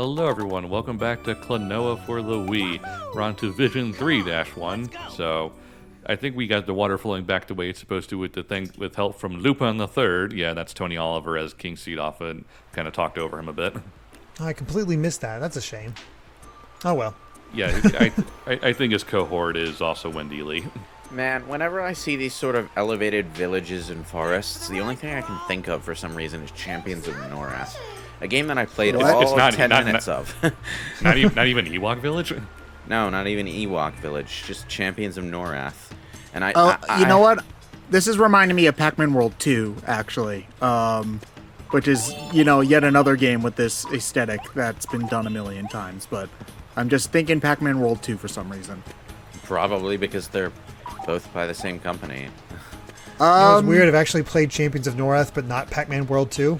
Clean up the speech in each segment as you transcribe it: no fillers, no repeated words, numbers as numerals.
Hello everyone, welcome back to Klonoa for the Wii. We're on to Vision 3-1, so I think we got the water flowing back the way it's supposed to with help from Lupin the Third. Yeah, that's Tony Oliver as King Seedoffa and kind of talked over him a bit. I completely missed that. That's a shame. Oh well. Yeah, I think his cohort is also Wendy Lee. Man, whenever I see these sort of elevated villages and forests, the only thing I can think of for some reason is Champions of Norath. A game that I played all 10 minutes of. Not even Ewok Village? No, not even Ewok Village. Just Champions of Norath. And you know what? This is reminding me of Pac-Man World 2, actually. Which is, yet another game with this aesthetic that's been done a million times. But I'm just thinking Pac-Man World 2 for some reason. Probably because they're both by the same company. It was weird. I've actually played Champions of Norath, but not Pac-Man World 2.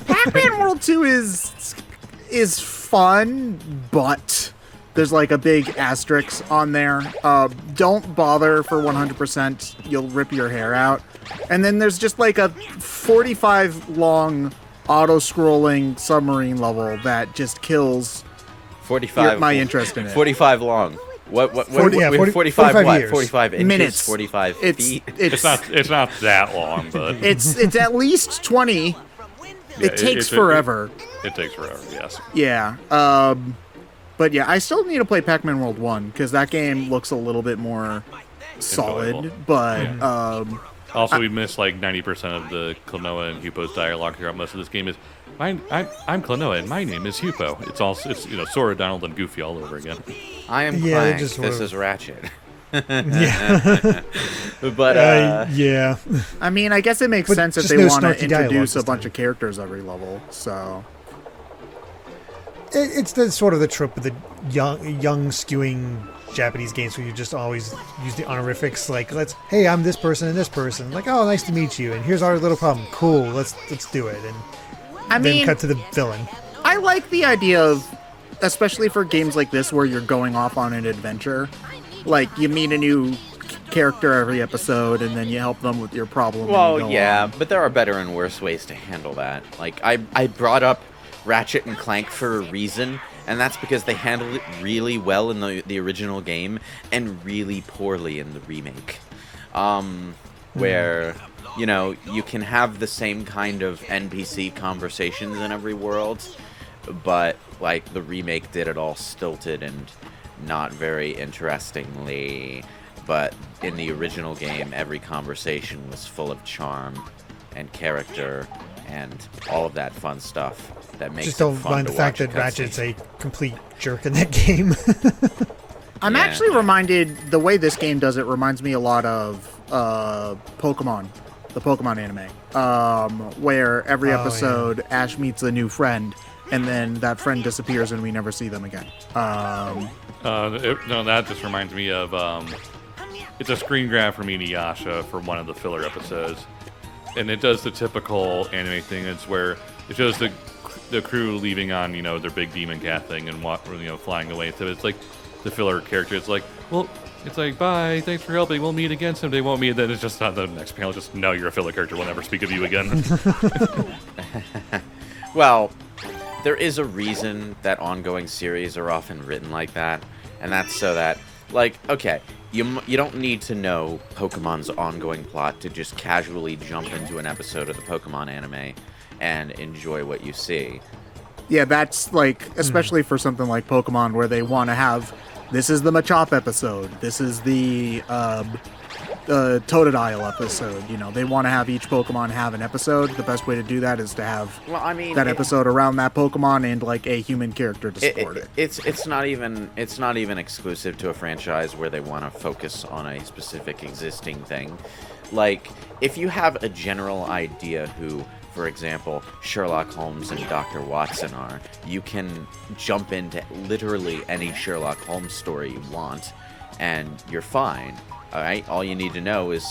Pac-Man World 2 is fun, but there's like a big asterisk on there. Don't bother for 100%. You'll rip your hair out. And then there's just like a 45 long auto-scrolling submarine level that just kills 45 my interest in it. 45 long. What 45 what? years. 45 inches, Minutes. 45 feet. It's not that long, but It's at least 20. It takes forever. It takes forever, yes. Yeah. But yeah, I still need to play Pac-Man World 1 because that game looks a little bit more solid. Enjoyable. But Also, we missed like 90% of the Klonoa and Hupo's dialogue throughout most of this game. I'm Klonoa and my name is Hupo. It's Sora, Donald, and Goofy all over again. I am Yeah, Clank. just This sort of- is Ratchet. Yeah. But yeah. I mean, I guess it makes But sense if just they no want to snarky dialogue introduce a this bunch time. of characters every level. So It's the sort of the trope of the young skewing Japanese games where you just always use the honorifics, like hey, I'm this person and this person. Like, oh, nice to meet you, and here's our little problem. Cool, let's do it. And I then mean, cut to the villain. I like the idea of, especially for games like this where you're going off on an adventure, like you meet a new character every episode and then you help them with your problem. and you well, go yeah, on. but there are better and worse ways to handle that. Like I brought up Ratchet and Clank for a reason, and that's because they handled it really well in the original game and really poorly in the remake. Where you can have the same kind of NPC conversations in every world, but like the remake did it all stilted and not very interestingly. But in the original game, every conversation was full of charm and character and all of that fun stuff that makes Just it don't fun mind to the fact watch that a Ratchet's cutscene. a complete jerk in that game. I'm Yeah. actually reminded, the way this game does it reminds me a lot of Pokemon, the Pokemon anime, where every Oh, episode Ash meets a new friend and then that friend disappears and we never see them again. That just reminds me of it's a screen grab from Inuyasha for one of the filler episodes, and it does the typical anime thing. It's where it shows the crew leaving on their big demon cat thing and flying away. So it's like the filler character. It's like, well, it's like, bye, thanks for helping. We'll meet again someday. Won't meet. Then it's just on the next panel. Just no, you're a filler character. We'll never speak of you again. Well, there is a reason that ongoing series are often written like that, and that's so that, okay, you don't need to know Pokemon's ongoing plot to just casually jump into an episode of the Pokemon anime and enjoy what you see. Yeah, that's especially for something like Pokemon where they want to have, this is the Machop episode, this is the Totodile episode. They want to have each Pokemon have an episode. The best way to do that is to have that episode around that Pokemon and a human character to support it. It's not even exclusive to a franchise where they want to focus on a specific existing thing. Like, if you have a general idea who, for example, Sherlock Holmes and Dr. Watson are, you can jump into literally any Sherlock Holmes story you want, and you're fine. All right, all you need to know is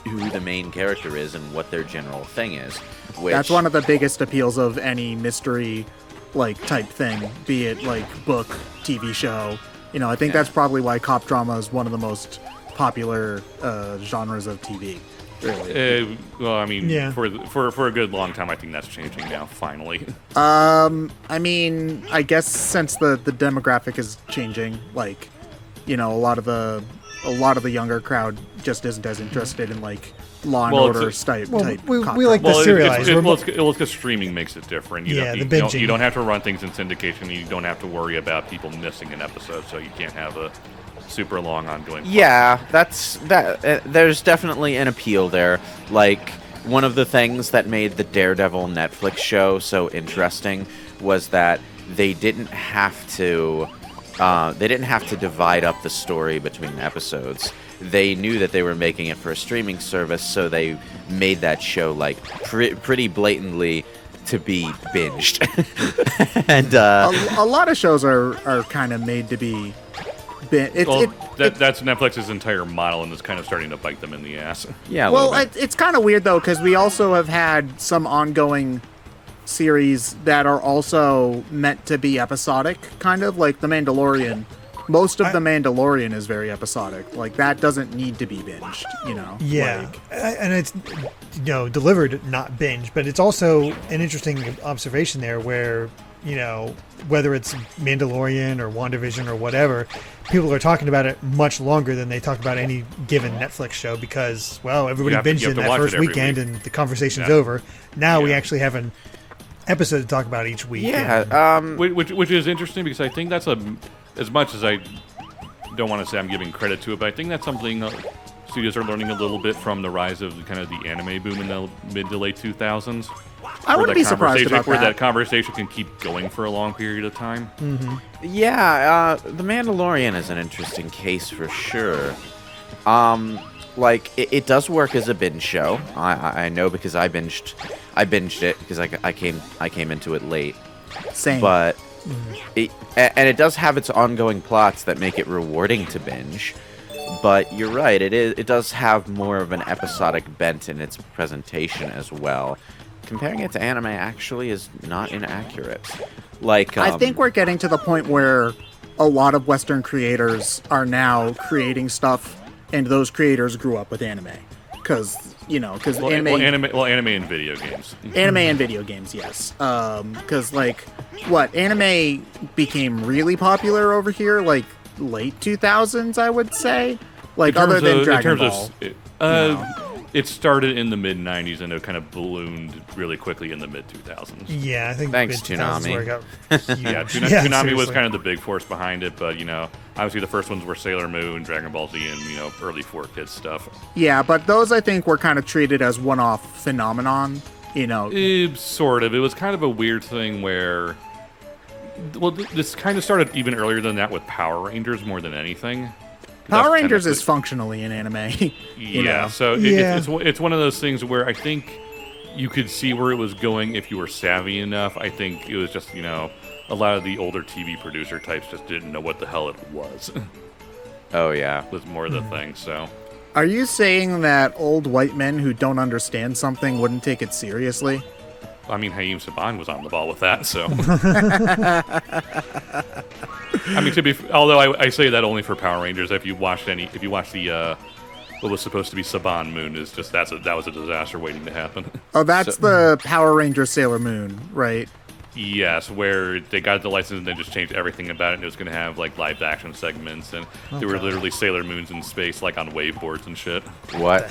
who the main character is and what their general thing is. That's one of the biggest appeals of any mystery type thing, be it book, TV show. I think that's probably why cop drama is one of the most popular genres of TV. really. Well, I mean, Yeah. for a good long time, I think that's changing now. Finally. I mean, I guess since the demographic is changing, like, you know, a lot of the younger crowd just isn't as interested in like Law and Well, Order it's type. Well, type we content. like the Well, serialized. it's because streaming makes it different. Yeah, You the don't, binging. you don't have to run things in syndication. You don't have to worry about people missing an episode, so you can't have a super long ongoing. Yeah, that's that. There's definitely an appeal there. Like, one of the things that made the Daredevil Netflix show so interesting was that they didn't have to divide up the story between episodes. They knew that they were making it for a streaming service, so they made that show like pretty blatantly to be binged. And a lot of shows are kind of made to be. That's Netflix's entire model, and it's kind of starting to bite them in the ass. yeah. a Well, little bit. it's kind of weird though, because we also have had some ongoing series that are also meant to be episodic, kind of like The Mandalorian. Most of The Mandalorian is very episodic. Like, that doesn't need to be binged, you know? Yeah, Like, and it's, you know, delivered, not binge, but it's also an interesting observation there where, you know, whether it's Mandalorian or WandaVision or whatever, people are talking about it much longer than they talk about any given Netflix show because, well, everybody You have binged to it in that watch it first every weekend week. and the conversation's Yeah. over. Now we Yeah. actually have an episode to talk about each week. yeah. Which is interesting because I think that's as much as I don't want to say I'm giving credit to it, but I think that's something studios are learning a little bit from the rise of kind of the anime boom in the mid to late 2000s. I wouldn't be surprised about where that. that conversation can keep going for a long period of time. Yeah, The Mandalorian is an interesting case for sure. Like, it does work as a binge show. I know because I binged it because I came into it late. Same. But it does have its ongoing plots that make it rewarding to binge. But you're right, it does have more of an episodic bent in its presentation as well. Comparing it to anime actually is not inaccurate. Like, I think we're getting to the point where a lot of Western creators are now creating stuff, and those creators grew up with anime. Because anime... Anime and video games. Anime and video games, yes. Because, like, anime became really popular over here, like, late 2000s, I would say? Like, other than Dragon Ball. It started in the mid 90s and it kind of ballooned really quickly in the mid 2000s. Yeah, I think Thanks, mid-2000s Toonami. where it got huge. Yeah, Toonami seriously. was kind of the big force behind it, but obviously the first ones were Sailor Moon, Dragon Ball Z, and early 4Kids stuff. Yeah, but those, I think, were kind of treated as one-off phenomenon, Sort of. It was kind of a weird thing where, well, this kind of started even earlier than that with Power Rangers more than anything. Power Rangers is functionally an anime. you Yeah, know? so Yeah. it's one of those things where I think you could see where it was going if you were savvy enough. I think it was just, a lot of the older TV producer types just didn't know what the hell it was. oh yeah. was more the thing, so. Are you saying that old white men who don't understand something wouldn't take it seriously? I mean, Haim Saban was on the ball with that, so. I mean, although I say that only for Power Rangers. If you watch the what was supposed to be Saban Moon, is just that was a disaster waiting to happen. Oh, that's the Power Ranger Sailor Moon, right? Yes, where they got the license and they just changed everything about it, and it was going to have like live action segments, and there were literally Sailor Moons in space, like on waveboards and shit. What?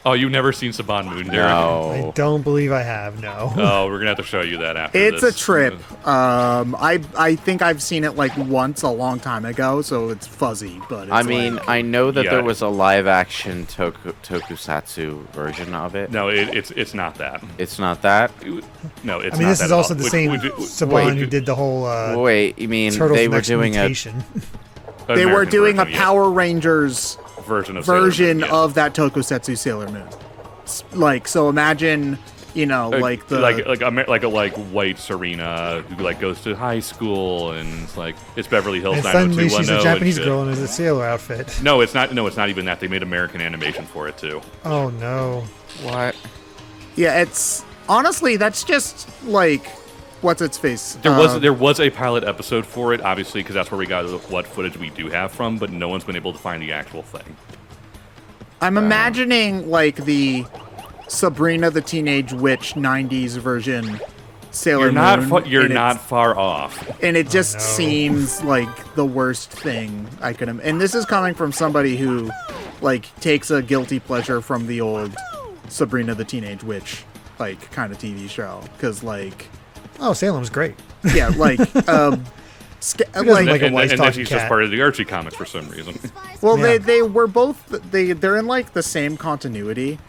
Oh, you've never seen Saban Moon, Derek? I No. don't believe I have, no. Oh, we're gonna have to show you that after It's this. a trip. I think I've seen it like once a long time ago, so it's fuzzy. But it's I know that Yeah. there was a live-action tokusatsu version of it. No, it's not that. It's not that? No, it's I mean, not this that is at also all. the Which- same which- Saban who did the whole Wait, you mean Turtles they were Next doing Mutation. they were American doing a version, yes. Power Rangers version of Sailor version Moon, yes. of that Tokusatsu Sailor Moon. Like, so imagine, like the like white Serena who like goes to high school and it's Beverly Hills and suddenly 90210 she's a and Japanese shit. girl in a sailor outfit. No, it's not. No, it's not even that. They made American animation for it too. Oh no. What? yeah. It's honestly that's just like what's its face. There was a pilot episode for it, obviously, because that's where we got what footage we do have from. But no one's been able to find the actual thing. I'm imagining like the Sabrina the Teenage Witch 90s version Sailor Moon. You're not far off. And it just seems like the worst thing I could and this is coming from somebody who like takes a guilty pleasure from the old Sabrina the Teenage Witch like kind of TV show, because like Salem's great. Yeah, like like a wise and talking she's cat. just part of the Archie comics for some reason. well, Yeah. they were both they're in like the same continuity,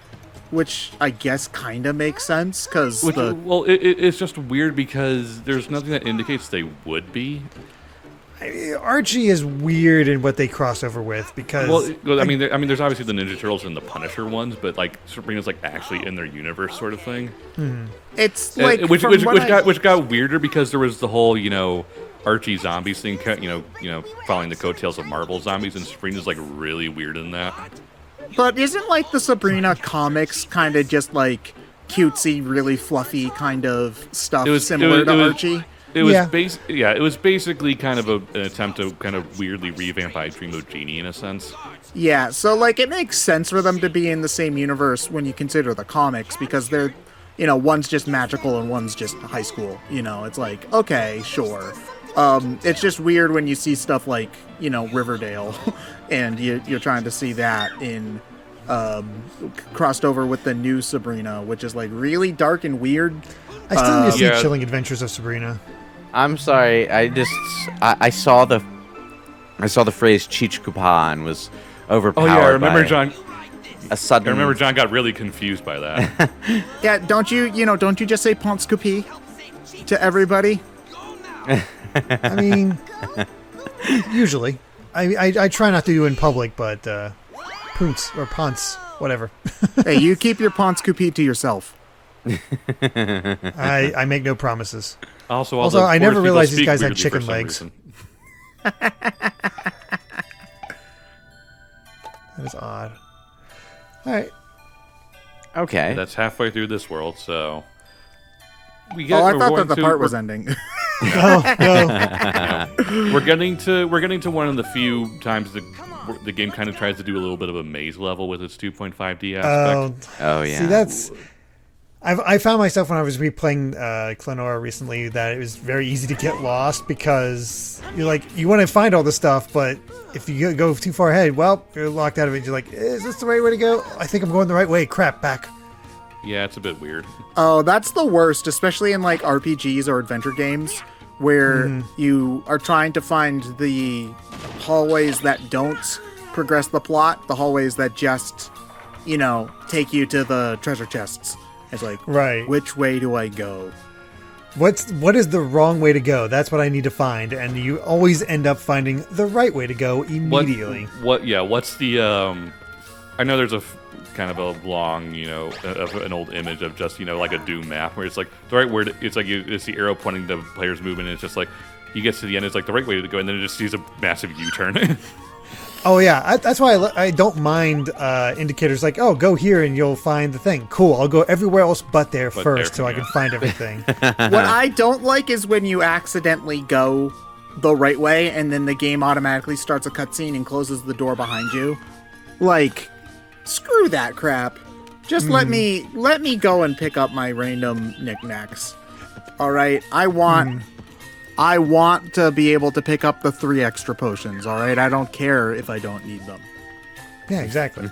which I guess kind of makes sense because It's just weird because there's nothing that indicates they would be. Archie is weird in what they cross over with because I mean, there's obviously the Ninja Turtles and the Punisher ones, but like Sabrina's like actually in their universe, sort of thing. it's like which got weirder because there was the whole Archie zombies thing, following the coattails of Marvel zombies, and Sabrina's like really weird in that. But isn't like the Sabrina comics kind of just like cutesy, really fluffy kind of stuff similar to Archie? It was basically kind of an attempt to kind of weirdly revamp I Dream of Jeannie in a sense. Yeah, so like it makes sense for them to be in the same universe when you consider the comics, because they're, one's just magical and one's just high school. It's like, okay, sure. It's just weird when you see stuff like, Riverdale, and you're trying to see that in crossed over with the new Sabrina, which is like really dark and weird. I still need to see Chilling Adventures of Sabrina. I'm sorry. I saw the phrase Cheech Koopah and was overpowered. Oh yeah, I remember John. A sudden. I remember John got really confused by that. Yeah, don't you just say Ponts Koopee to everybody? I mean, usually. I try not to do it in public, but Ponts or Ponts, whatever. Hey, you keep your Ponts Koopee to yourself. I make no promises. Also, I never realized these guys had chicken legs. That is odd. All right. Okay. That's halfway through this world, so I thought that the part was ending. No. We're getting to one of the few times the game kind of tries to do a little bit of a maze level with its 2.5D aspect. Oh yeah. See, that's. I found myself when I was replaying Klonoa recently that it was very easy to get lost because you want to find all the stuff, but if you go too far ahead, well, you're locked out of it. You're like, is this the right way to go? I think I'm going the right way. Crap, back. Yeah, it's a bit weird. Oh, that's the worst, especially in like RPGs or adventure games where you are trying to find the hallways that don't progress the plot, the hallways that just, take you to the treasure chests. It's like, right. Which way do I go? What is the wrong way to go? That's what I need to find, and you always end up finding the right way to go immediately. What's the I know there's a kind of a long, of an old image of just, like a Doom map where it's like the right word. It's like it's the arrow pointing to player's movement, and it's just like he gets to the end, it's like the right way to go, and then it just sees a massive U-turn. Oh yeah, that's why I don't mind indicators like, oh, go here and you'll find the thing. Cool, I'll go everywhere else but there first so I can find everything. What I don't like is when you accidentally go the right way and then the game automatically starts a cutscene and closes the door behind you. Like, screw that crap. Just let me go and pick up my random knickknacks. All right, I want to be able to pick up the 3 extra potions, all right? I don't care if I don't need them. Yeah, exactly.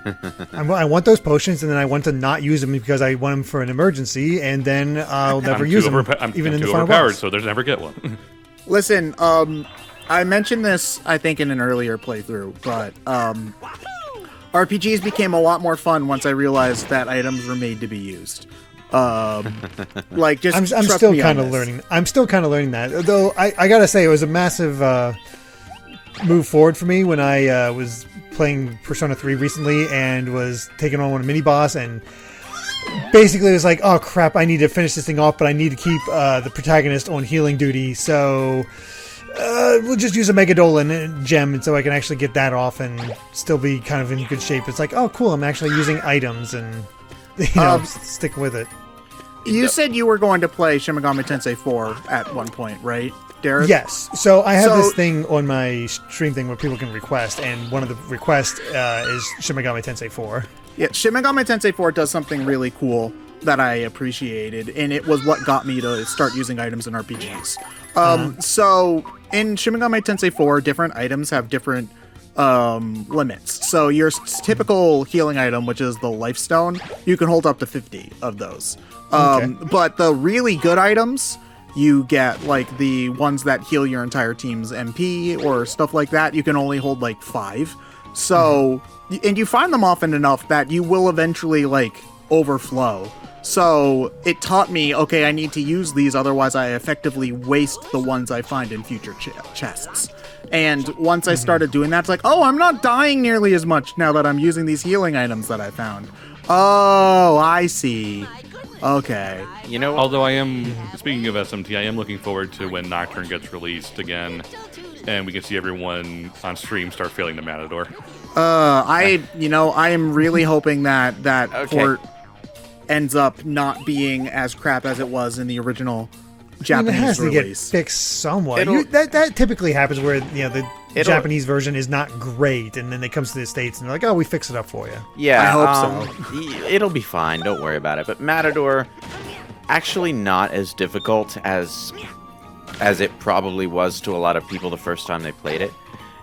I want those potions, and then I want to not use them because I want them for an emergency, and then I'll never use them, even in the final boss. So there's never get one. Listen, I mentioned this, I think, in an earlier playthrough, but RPGs became a lot more fun once I realized that items were made to be used. Just I'm still kind of learning. I'm still kind of learning that. Though I gotta say, it was a massive move forward for me when I was playing Persona 3 recently and was taking on one mini boss, and basically it was like, oh crap, I need to finish this thing off, but I need to keep the protagonist on healing duty, so we'll just use a Megadolan gem, and so I can actually get that off and still be kind of in good shape. It's like, oh cool, I'm actually using items and. Stick with it. You said you were going to play Shin Megami Tensei 4 at one point, right, Derek? Yes. So I have this thing on my stream thing where people can request, and one of the requests is Shin Megami Tensei 4. Yeah, Shin Megami Tensei 4 does something really cool that I appreciated, and it was what got me to start using items in RPGs. So in Shin Megami Tensei 4, different items have different limits. So your typical healing item, which is the life stone, you can hold up to 50 of those. But the really good items, you get like the ones that heal your entire team's MP or stuff like that, you can only hold like 5. So, and you find them often enough that you will eventually like overflow. So it taught me, okay, I need to use these, otherwise I effectively waste the ones I find in future chests. And once I started doing that, it's like, oh, I'm not dying nearly as much now that I'm using these healing items that I found. Oh, I see. Okay. You know, Although I am, speaking of SMT, I am looking forward to when Nocturne gets released again, and we can see everyone on stream start failing the Matador. I am really hoping that port ends up not being as crap as it was in the original Japanese it has release. to get fixed somewhat. That typically happens where the Japanese version is not great, and then it comes to the States and they're like, "Oh, we fix it up for you." Yeah, I hope so. It'll be fine. Don't worry about it. But Matador, actually, not as difficult as it probably was to a lot of people the first time they played it.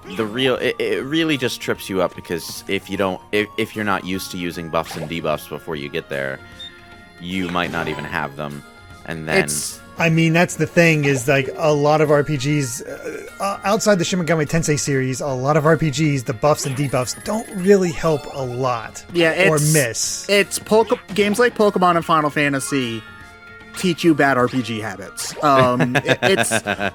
It really just trips you up because if you're not used to using buffs and debuffs before you get there, you might not even have them, and then. I mean, that's the thing, is like a lot of RPGs, outside the Shin Megami Tensei series, a lot of RPGs, the buffs and debuffs don't really help a lot. Yeah, or miss. It's games like Pokemon and Final Fantasy teach you bad RPG habits.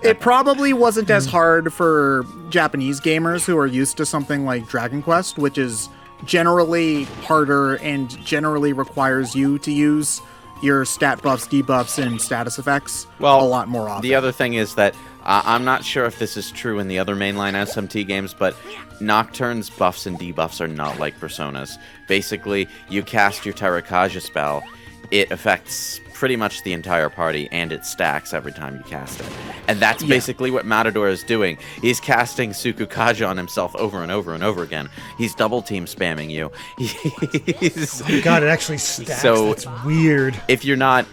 It probably wasn't as hard for Japanese gamers who are used to something like Dragon Quest, which is generally harder and generally requires you to use your stat buffs, debuffs, and status effects a lot more often. The other thing is that I'm not sure if this is true in the other mainline SMT games, but Nocturne's buffs and debuffs are not like Persona's. Basically, you cast your Terrakaja spell, it affects pretty much the entire party, and it stacks every time you cast it. And that's basically what Matador is doing. He's casting Sukukaja on himself over and over and over again. He's double team spamming you. Oh God, it actually stacks. So that's weird. If you're not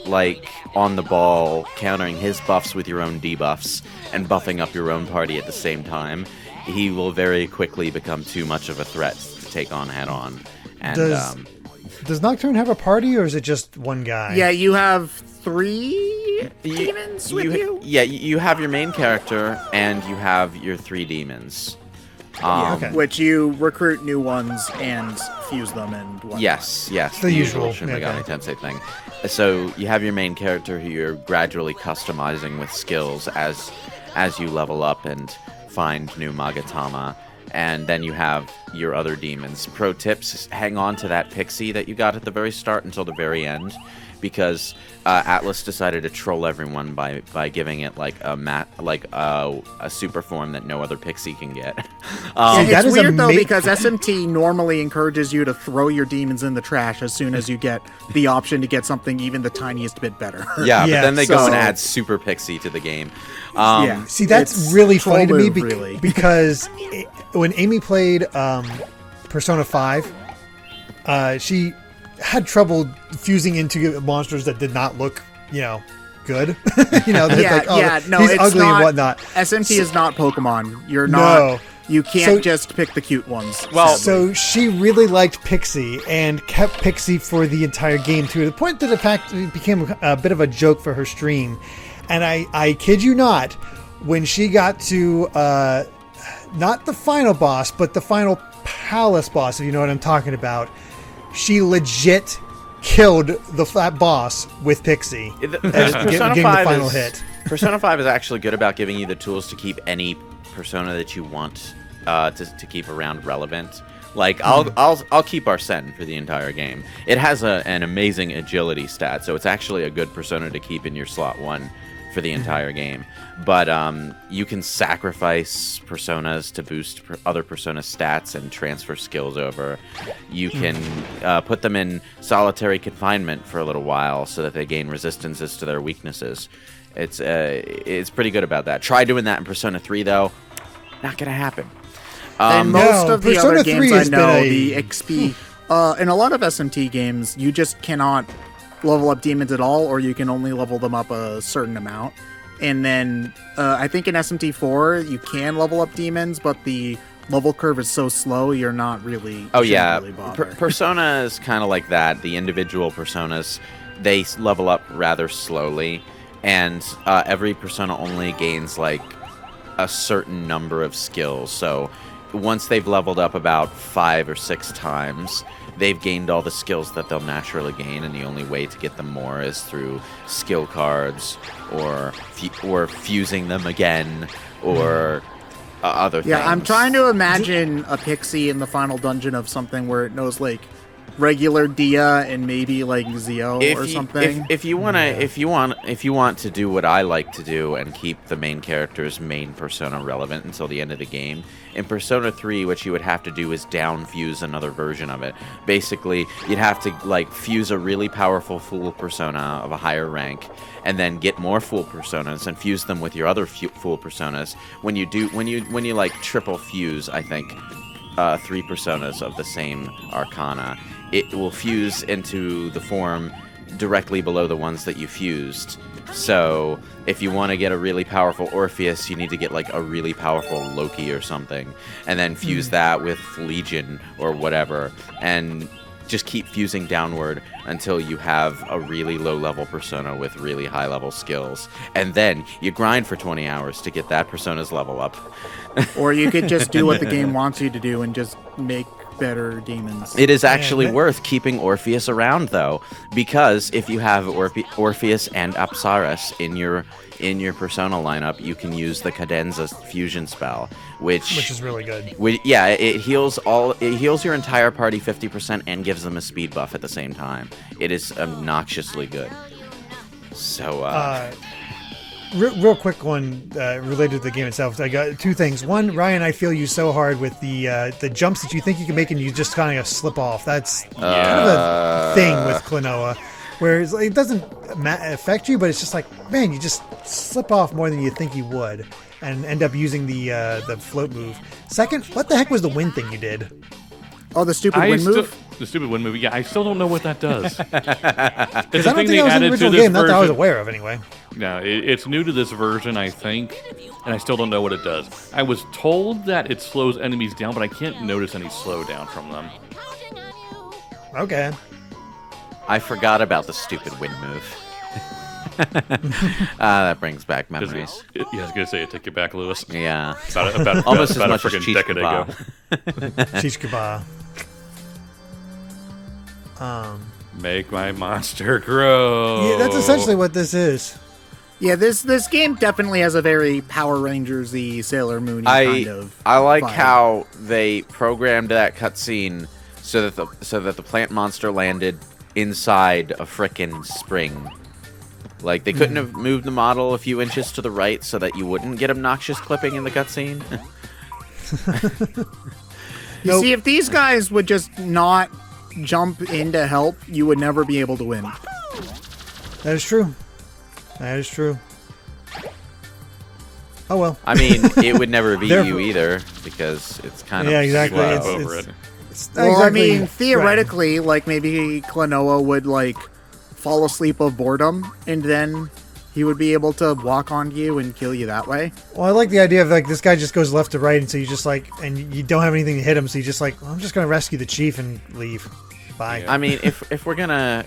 like on the ball, countering his buffs with your own debuffs and buffing up your own party at the same time, he will very quickly become too much of a threat to take on head on. And does Nocturne have a party, or is it just one guy? Yeah, you have 3 demons with you? Yeah, you have your main character, and you have your 3 demons. Which you recruit new ones and fuse them and whatnot. Yes. The usual Shin Megami Tensei thing. So you have your main character who you're gradually customizing with skills as you level up and find new Magatama. And then you have your other demons. Pro tips, hang on to that pixie that you got at the very start until the very end, because Atlas decided to troll everyone by giving it like a super form that no other pixie can get. It's weird though, because SMT normally encourages you to throw your demons in the trash as soon as you get the option to get something even the tiniest bit better. Yeah, but then they go and add super pixie to the game. See, that's really funny to me because when Amy played Persona 5, she had trouble fusing into monsters that did not look, good. He's ugly and whatnot. SMT is not Pokemon. You're not. No. You can't just pick the cute ones. Well, so she really liked Pixie and kept Pixie for the entire game, to the point that in fact it became a bit of a joke for her stream. And I kid you not, when she got to not the final boss, but the final palace boss, if you know what I'm talking about, she legit killed that boss with Pixie. Persona 5 the final hit. Persona 5 is actually good about giving you the tools to keep any persona that you want to keep around relevant. Like I'll keep Arsene for the entire game. It has an amazing agility stat, so it's actually a good persona to keep in your slot 1 for the entire game. But you can sacrifice personas to boost other persona stats and transfer skills over. You can put them in solitary confinement for a little while so that they gain resistances to their weaknesses. It's pretty good about that. Try doing that in Persona 3, though. Not going to happen. And most of the Persona other games 3 I has been know, a- the XP, in a lot of SMT games, you just cannot level up demons at all, or you can only level them up a certain amount. And then I think in SMT4 you can level up demons, but the level curve is so slow you're not really. Oh yeah, really bother. Persona is kind of like that. The individual personas, they level up rather slowly, and every persona only gains like a certain number of skills. So once they've leveled up about 5 or 6 times, they've gained all the skills that they'll naturally gain, and the only way to get them more is through skill cards or fusing them again or other things. Yeah, I'm trying to imagine a pixie in the final dungeon of something where it knows like regular Dia and maybe like Zio or something. If you want to do what I like to do and keep the main character's main persona relevant until the end of the game, in Persona 3 what you would have to do is down fuse another version of it. Basically, you'd have to like fuse a really powerful fool persona of a higher rank, and then get more fool personas and fuse them with your other fool personas. When you like triple fuse, I think 3 personas of the same arcana, it will fuse into the form directly below the ones that you fused. So if you want to get a really powerful Orpheus, you need to get like a really powerful Loki or something, and then fuse that with Legion or whatever, and just keep fusing downward until you have a really low-level persona with really high-level skills. And then you grind for 20 hours to get that persona's level up. Or you could just do what the game wants you to do and just make better demons. It is actually worth keeping Orpheus around, though, because if you have Orpheus and Apsaras in your persona lineup, you can use the Cadenza fusion spell, which is really good. It heals your entire party 50% and gives them a speed buff at the same time. It is obnoxiously good. So, real quick one related to the game itself. I got 2 things. One, Ryan, I feel you so hard with the jumps that you think you can make and you just kind of slip off. That's kind of a thing with Klonoa, where it doesn't affect you, but it's just like, man, you just slip off more than you think you would, and end up using the float move. Second, what the heck was the wind thing you did? Oh, the stupid wind move? The stupid wind move. Yeah, I still don't know what that does. It's Because I don't think that was in the original game, not that I was aware of anyway. No, it's new to this version, I think, and I still don't know what it does. I was told that it slows enemies down, but I can't notice any slowdown from them. Okay. I forgot about the stupid wind move. That brings back memories. Yeah, I was gonna say it took you back, Lewis. Yeah. About Almost about as much a as freaking Cheech decade ago. Cheech Koopah. Make my monster grow. Yeah, that's essentially what this is. Yeah, this game definitely has a very Power Rangers-y, Sailor Moon-y kind of I like vibe. how they programmed that cutscene so that the plant monster landed inside a frickin' spring. Like, they couldn't have moved the model a few inches to the right so that you wouldn't get obnoxious clipping in the cutscene. You see, if these guys would just not jump in to help, you would never be able to win. That is true. That is true. Oh well. I mean, it would never be you either, because it's kind of exactly. slow. Over it. Well, exactly I mean, theoretically, like, maybe Klonoa would, like, fall asleep of boredom, and then he would be able to walk on you and kill you that way. Well, I like the idea of, like, this guy just goes left to right, and so you just, like, and you don't have anything to hit him, so you just, like, well, I'm just going to rescue the chief and leave. Bye. I mean, if we're gonna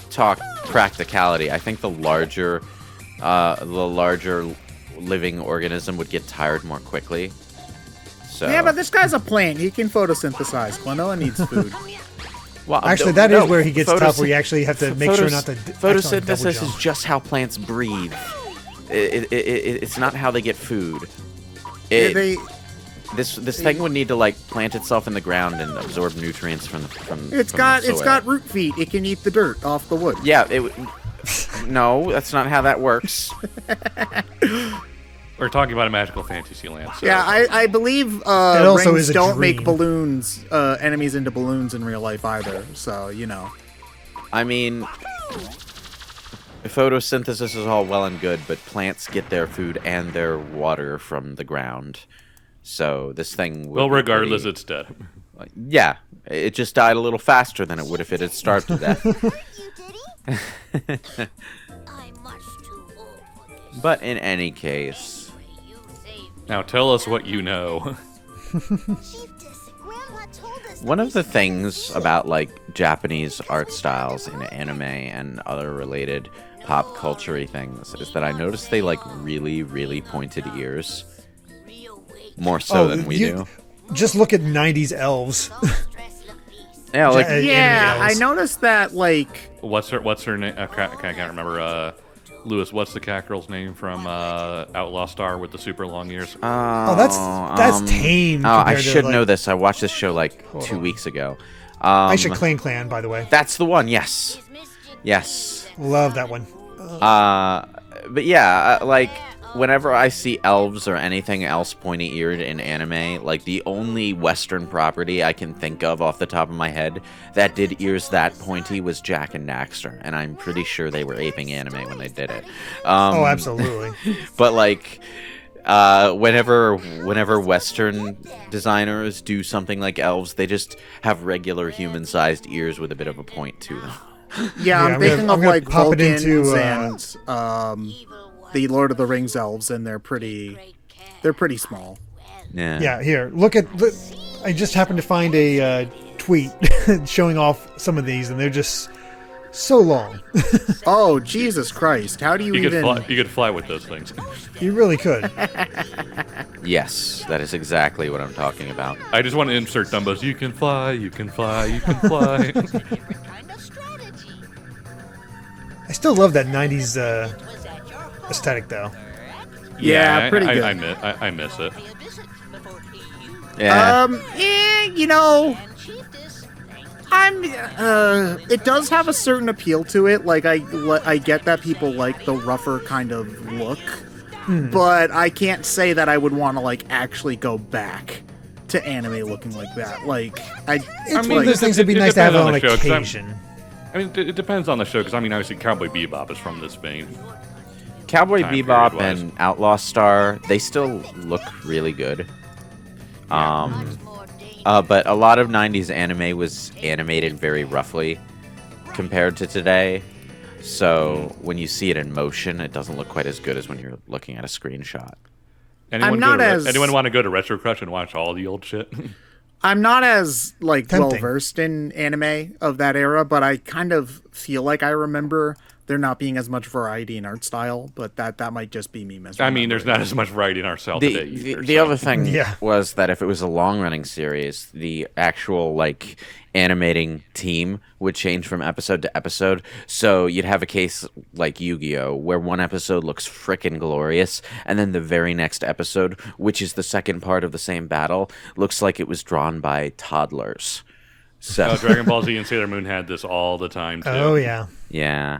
talk practicality, I think the larger living organism would get tired more quickly. So Yeah, but this guy's a plant. He can photosynthesize. Klonoa needs food. well, Actually, that is where he gets tough, where you actually have to make sure not to photosynthesis is just how plants breathe. It's not how they get food. This thing would need to like plant itself in the ground and absorb nutrients from It's the got soil. root feet. It can eat the dirt off the wood. Yeah, No, that's not how that works. We're talking about a magical fantasy land. So. Yeah, I believe also rings is a don't make dream. balloons, enemies into balloons in real life either. So, you know. I mean, photosynthesis is all well and good, but plants get their food and their water from the ground. So this thing would Well, be regardless, pretty- it's dead. Yeah, it just died a little faster than it would if it had starved to death. I'm much too old for this. But in any case, Now tell us what you know. one of the things about like Japanese art styles in anime and other related pop culture-y things is that I noticed they like really, really pointed ears. More so than we do. Just look at 90s elves. Yeah, like Anime Yeah, I elves. noticed that, like... What's her name? I can't remember. Lewis, what's the cat girl's name from Outlaw Star with the super long ears? Oh, that's tame. Oh, I compared to, should like, know this. I watched this show like Hold 2 on. weeks ago. Aisha Clan, by the way. That's the one. Yes, yes. Love that one. But yeah, like whenever I see elves or anything else pointy-eared in anime, like the only Western property I can think of off the top of my head that did ears that pointy was Jack and Daxter, and I'm pretty sure they were aping anime when they did it. Oh, absolutely. But like, whenever Western designers do something like elves, they just have regular human-sized ears with a bit of a point to them. Yeah, I'm I'm thinking gonna of, like, pop it into, Vulcans and the Lord of the Rings elves, and they're pretty small. Yeah. Yeah, here. I just happened to find a tweet showing off some of these, and they're just so long. Oh, Jesus Christ. How do you, You even... could fly with those things. You really could. Yes, that is exactly what I'm talking about. I just want to insert Dumbo's. You can fly. You can fly. You can fly. I still love that 90s aesthetic, though. Yeah, pretty good. I miss it. Yeah. You know, it does have a certain appeal to it. Like, I get that people like the rougher kind of look, but I can't say that I would want to, like, actually go back to anime looking like that. Like, It's mean, one of those things that'd be it nice to have depends on on the show, 'cause occasion. I mean, it depends on the show, because, I mean, obviously Cowboy Bebop is from this vein. Cowboy time Bebop period-wise. and Outlaw Star, they still look really good. But a lot of 90s anime was animated very roughly compared to today. So when you see it in motion, it doesn't look quite as good as when you're looking at a screenshot. Anyone not as- anyone want to go to Retro Crush and watch all the old shit? I'm not as, like, Tempting. well versed in anime of that era, but I kind of feel like I remember there not being as much variety in art style, but that might just be me misremembering. I mean, there's not as much variety in our cell The, today the, either. the so. other thing Yeah. was that if it was a long-running series, the actual, like, animating team would change from episode to episode. So you'd have a case like Yu-Gi-Oh! Where one episode looks frickin' glorious, and then the very next episode, which is the second part of the same battle, looks like it was drawn by toddlers. So, Dragon Ball Z and Sailor Moon had this all the time, too. Oh, yeah. yeah.